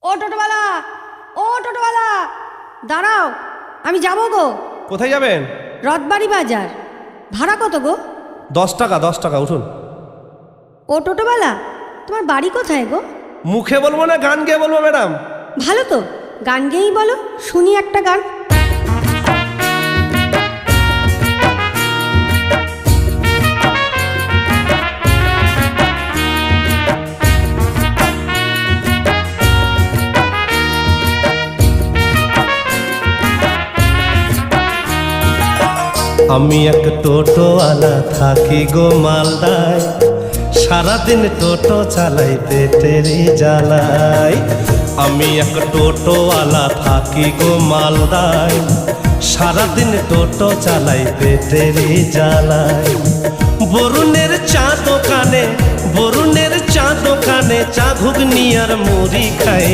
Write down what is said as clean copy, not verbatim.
ও টোটোওয়ালা, ও টোটোওয়ালা, দাঁড়াও, আমি যাবো গো। কোথায় যাবেন? রথবাড়ি বাজার। ভাড়া কত গো? 10 টাকা, 10 টাকা, উঠুন। ও টোটোওয়ালা, তোমার বাড়ি কোথায় গো? মুখে বলবো না গান গেয়ে বলবো ম্যাডাম? ভালো তো, গান গেয়েই বলো, শুনি একটা গান। আমি এক টোটোওয়ালা থাকি গো মালদায়, সারাদিন টোটো চালাই পেটেরই জ্বালাই। আমি এক টোটোওয়ালা থাকি গো মালদায়, সারাদিন টোটো চালাই পেটেরই জ্বালাই। বরুণের চা দোকানে, বরুণের চা দোকানে চা ঘুগনি আর মুড়ি খাই।